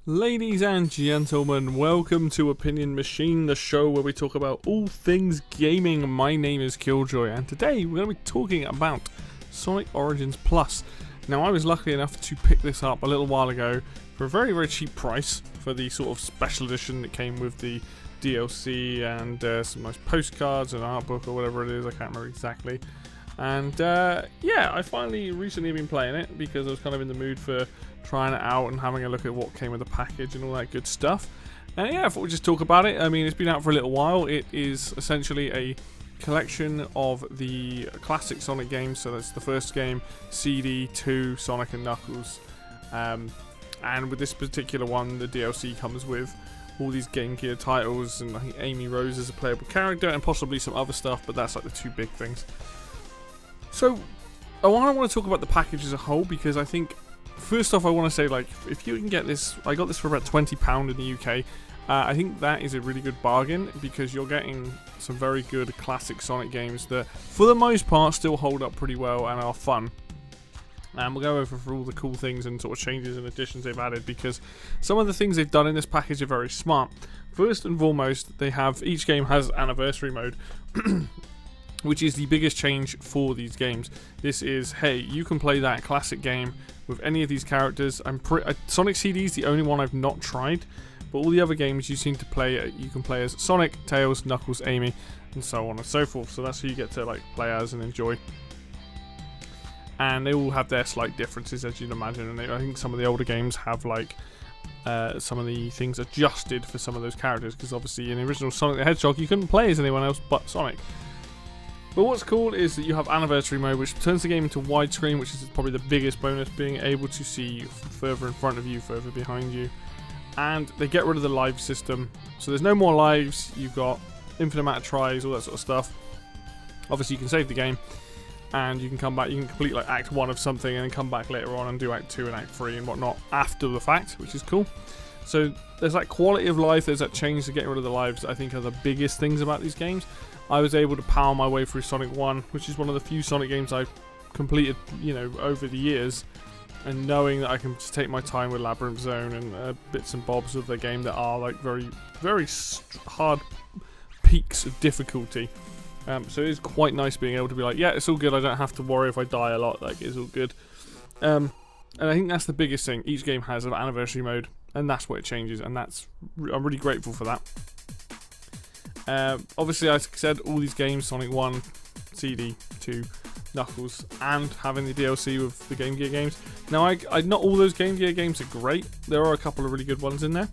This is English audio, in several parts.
Ladies and gentlemen, welcome to Opinion Machine, the show where we talk about all things gaming. My name is Killjoy, and today we're going to be talking about Sonic Origins Plus. Now, I was lucky enough to pick this up a little while ago for a very, very cheap price for the sort of special edition that came with the DLC and some nice postcards and art book or whatever it is, I can't remember exactly. And yeah, I finally recently been playing it because I was kind of in the mood for trying it out and having a look at what came with the package and all that good stuff. And yeah, I thought we'd just talk about it. I mean, it's been out for a little while. It is essentially a collection of the classic Sonic games. So that's the first game, CD, 2, Sonic and Knuckles. And with this particular one, the DLC comes with all these Game Gear titles, and I think Amy Rose is a playable character and possibly some other stuff, but that's like the two big things. So I want to talk about the package as a whole, because I think first off I want to say, like, if you can get this, I got this for about £20 in the UK. I think that is a really good bargain because you're getting some very good classic Sonic games that for the most part still hold up pretty well and are fun. And we'll go over for all the cool things and sort of changes and additions they've added, because some of the things they've done in this package are very smart. First and foremost, each game has anniversary mode, which is the biggest change for these games. This is, hey, you can play that classic game with any of these characters. Sonic CD is the only one I've not tried, but all the other games you seem to play, you can play as Sonic, Tails, Knuckles, Amy, and so on and so forth. So that's who you get to like play as and enjoy. And they all have their slight differences, as you'd imagine. And I think some of the older games have like some of the things adjusted for some of those characters, because obviously in the original Sonic the Hedgehog you couldn't play as anyone else but Sonic. But what's cool is that you have anniversary mode, which turns the game into widescreen, which is probably the biggest bonus, being able to see further in front of you, further behind you. And they get rid of the live system, so there's no more lives. You've got infinite amount of tries, all that sort of stuff. Obviously you can save the game and you can come back, you can complete like Act 1 of something and then come back later on and do Act 2 and Act 3 and whatnot after the fact, which is cool. So there's that quality of life, there's that change to getting rid of the lives that I think are the biggest things about these games. I was able to power my way through Sonic 1, which is one of the few Sonic games I've completed, you know, over the years, and knowing that I can just take my time with Labyrinth Zone and bits and bobs of the game that are like very, very hard peaks of difficulty. So it is quite nice being able to be like, yeah, it's all good, I don't have to worry if I die a lot, like, it's all good. And I think that's the biggest thing. Each game has an anniversary mode, and that's what it changes, and I'm really grateful for that. Obviously, as I said, all these games, Sonic 1, CD, 2, Knuckles, and having the DLC with the Game Gear games. Now, not all those Game Gear games are great. There are a couple of really good ones in there.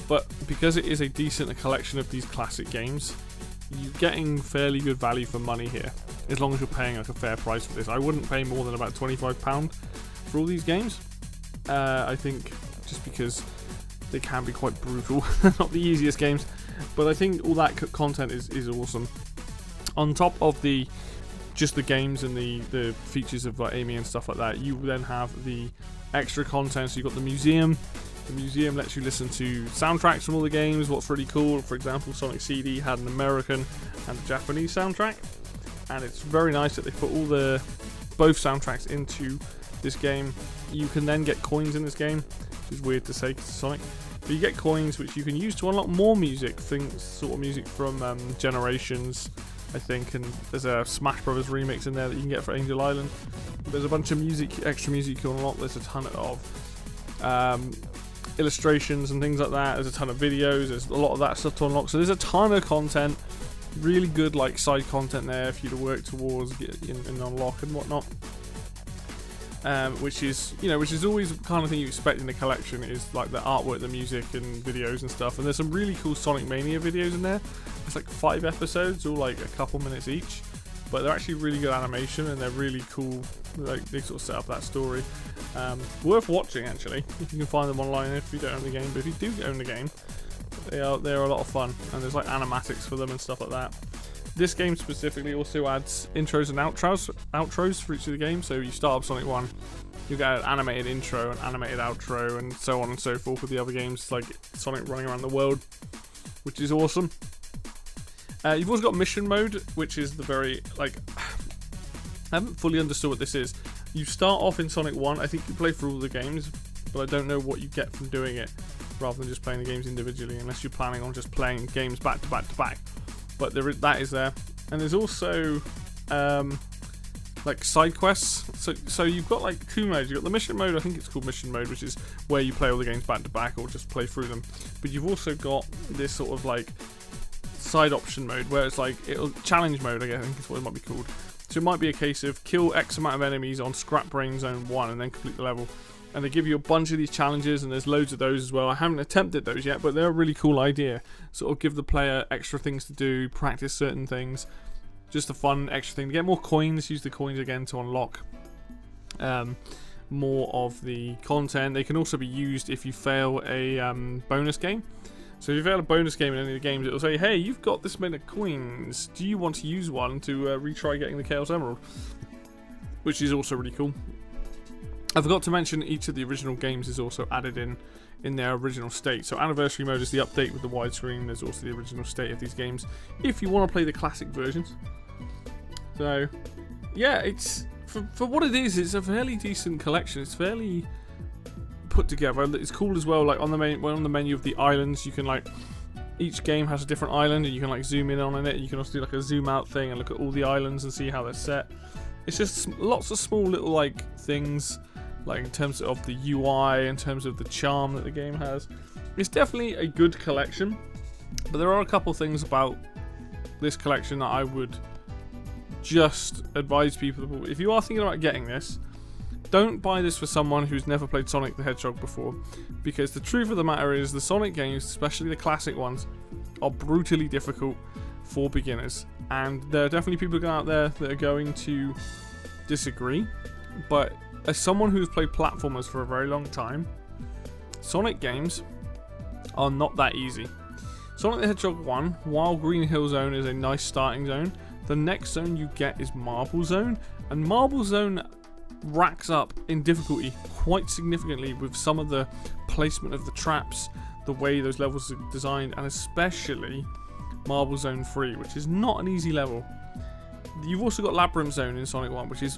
But because it is a decent collection of these classic games, you're getting fairly good value for money here, as long as you're paying like a fair price for this. I wouldn't pay more than about £25 for all these games. I think just because they can be quite brutal, not the easiest games. But I think all that content is awesome. On top of just the games and the features of like Amy and stuff like that, you then have the extra content. So you've got the museum. The museum lets you listen to soundtracks from all the games. What's really cool, for example, Sonic CD had an American and a Japanese soundtrack, and it's very nice that they put both soundtracks into this game. You can then get coins in this game, which is weird to say because it's Sonic. But you get coins which you can use to unlock more music, sort of music from Generations, I think, and there's a Smash Brothers remix in there that you can get for Angel Island. There's a bunch of extra music you can unlock. There's a ton of illustrations and things like that. There's a ton of videos. There's a lot of that stuff to unlock. So there's a ton of content, really good like side content there for you to work towards and unlock and whatnot. Which is always the kind of thing you expect in a collection, is like the artwork, the music, and videos and stuff. And there's some really cool Sonic Mania videos in there. It's like 5 episodes, all like a couple minutes each, but they're actually really good animation and they're really cool. Like they sort of set up that story. Worth watching actually, if you can find them online if you don't own the game. But if you do own the game, they're a lot of fun, and there's like animatics for them and stuff like that. This game specifically also adds intros and outros for each of the games. So you start up Sonic 1, you get an animated intro, an animated outro, and so on and so forth with the other games, like Sonic running around the world, which is awesome. You've also got mission mode, which is the very, like, I haven't fully understood what this is. You start off in Sonic 1, I think you play through all the games, but I don't know what you get from doing it rather than just playing the games individually, unless you're planning on just playing games back to back to back. But that is there. And there's also like side quests. So you've got like 2 modes. You've got the mission mode, I think it's called mission mode, which is where you play all the games back to back or just play through them. But you've also got this sort of like side option mode where it's like challenge mode, I think is what it might be called. So it might be a case of kill X amount of enemies on Scrap Brain Zone 1 and then complete the level. And they give you a bunch of these challenges, and there's loads of those as well. I haven't attempted those yet, but they're a really cool idea. Sort of give the player extra things to do, practice certain things. Just a fun extra thing to get more coins. Use the coins again to unlock more of the content. They can also be used if you fail a bonus game. So if you fail a bonus game in any of the games, it'll say, hey, you've got this many coins. Do you want to use one to retry getting the Chaos Emerald? Which is also really cool. I forgot to mention each of the original games is also added in their original state. So Anniversary Mode is the update with the widescreen. There's also the original state of these games if you want to play the classic versions. So yeah, it's for what it is, it's a fairly decent collection. It's fairly put together. It's cool as well. Like on the menu of the islands, you can like each game has a different island, and you can like zoom in on it. You can also do like a zoom out thing and look at all the islands and see how they're set. It's just lots of small little like things, like in terms of the UI, in terms of the charm that the game has. It's definitely a good collection, but there are a couple things about this collection that I would just advise people. If you are thinking about getting this, don't buy this for someone who's never played Sonic the Hedgehog before, because the truth of the matter is the Sonic games, especially the classic ones, are brutally difficult for beginners, and there are definitely people out there that are going to disagree, but as someone who's played platformers for a very long time, Sonic games are not that easy. Sonic the Hedgehog 1, while Green Hill Zone is a nice starting zone, the next zone you get is Marble Zone, and Marble Zone racks up in difficulty quite significantly with some of the placement of the traps, the way those levels are designed, and especially Marble Zone 3, which is not an easy level. You've also got Labyrinth Zone in Sonic 1, which is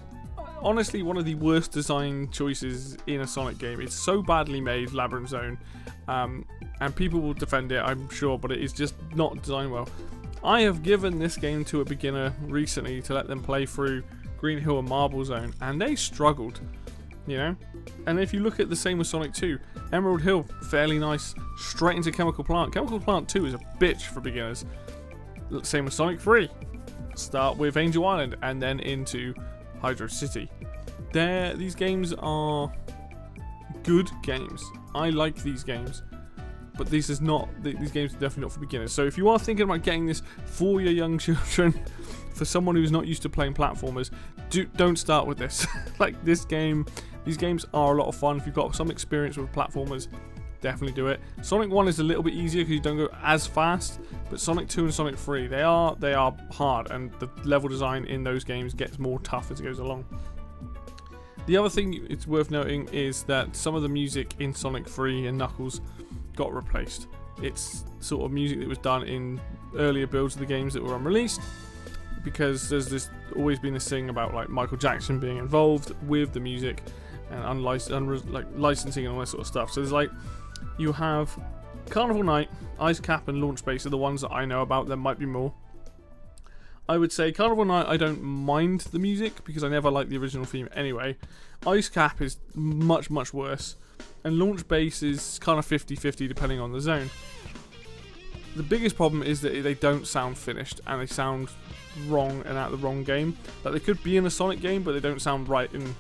honestly one of the worst design choices in a Sonic game. It's so badly made, Labyrinth Zone, and people will defend it, I'm sure, but it is just not designed well. I have given this game to a beginner recently to let them play through Green Hill and Marble Zone, and they struggled, you know. And if you look at the same with Sonic 2, Emerald Hill, fairly nice, straight into Chemical Plant. Chemical Plant 2 is a bitch for beginners. Same with Sonic 3. Start with Angel Island and then into Hydro City. These games are good games. I like these games, but these games are definitely not for beginners. So if you are thinking about getting this for your young children, for someone who's not used to playing platformers, don't start with this. Like these games are a lot of fun. If you've got some experience with platformers, definitely do it. Sonic 1 is a little bit easier because you don't go as fast, but Sonic 2 and Sonic 3, they are hard, and the level design in those games gets more tough as it goes along. The other thing it's worth noting is that some of the music in Sonic 3 and Knuckles got replaced. It's sort of music that was done in earlier builds of the games that were unreleased, because there's always been this thing about like Michael Jackson being involved with the music and licensing and all that sort of stuff. So there's like, you have Carnival Night, Ice Cap, and Launch Base are the ones that I know about. There might be more. I would say Carnival Night, I don't mind the music because I never liked the original theme anyway. Ice Cap is much, much worse. And Launch Base is kind of 50-50 depending on the zone. The biggest problem is that they don't sound finished, and they sound wrong and out of the wrong game. Like they could be in a Sonic game, but they don't sound right in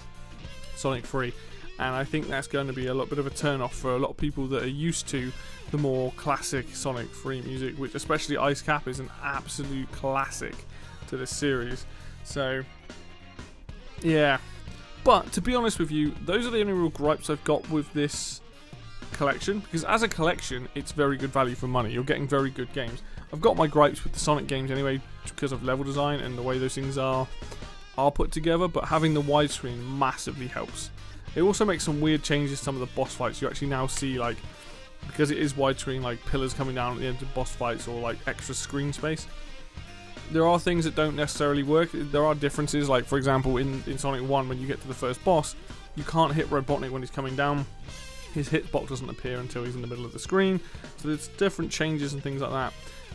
Sonic 3. And I think that's going to be a lot bit of a turn off for a lot of people that are used to the more classic Sonic 3 music, which especially Ice Cap is an absolute classic to this series. So yeah, but to be honest with you, those are the only real gripes I've got with this collection, because as a collection it's very good value for money. You're getting very good games. I've got my gripes with the Sonic games anyway because of level design and the way those things are put together, but having the widescreen massively helps. It also makes some weird changes to some of the boss fights. You actually now see, like, because it is widescreen, like pillars coming down at the end of boss fights, or like extra screen space. There are things that don't necessarily work. There are differences, like for example in Sonic 1, when you get to the first boss, you can't hit Robotnik when he's coming down His hitbox doesn't appear until he's in the middle of the screen, so there's different changes and things like that.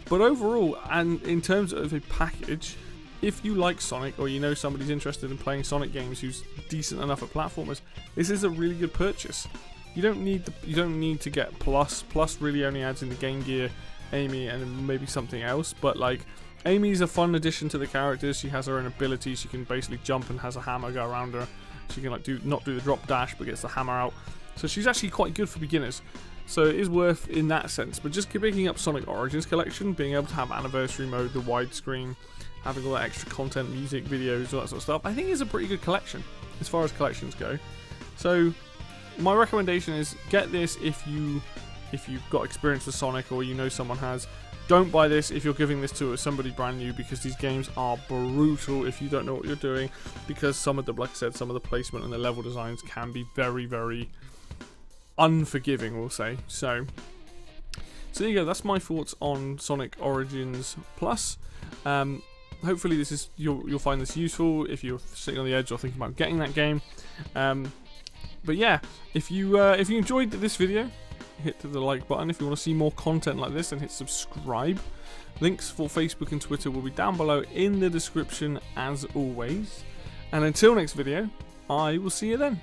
But overall, and in terms of a package, if you like Sonic, or you know somebody's interested in playing Sonic games who's decent enough at platformers, this is a really good purchase. You don't need to get Plus. Plus really only adds in the Game Gear, Amy, and maybe something else. But like, Amy's a fun addition to the characters. She has her own abilities. She can basically jump and has a hammer go around her. She can like not do the drop dash, but gets the hammer out. So she's actually quite good for beginners. So it is worth in that sense. But just picking up Sonic Origins Collection, being able to have Anniversary Mode, the widescreen, having all that extra content, music, videos, all that sort of stuff, I think is a pretty good collection as far as collections go. So my recommendation is get this if you've got experience with Sonic, or you know someone has. Don't buy this if you're giving this to somebody brand new, because these games are brutal if you don't know what you're doing, because some of the, like I said, some of the placement and the level designs can be very, very unforgiving, we'll say. So there you go, that's my thoughts on Sonic Origins Plus. Hopefully this is you'll find this useful if you're sitting on the edge or thinking about getting that game. But yeah, if you enjoyed this video, hit the like button. If you want to see more content like this, then hit subscribe. Links for Facebook and Twitter will be down below in the description as always. And until next video, I will see you then.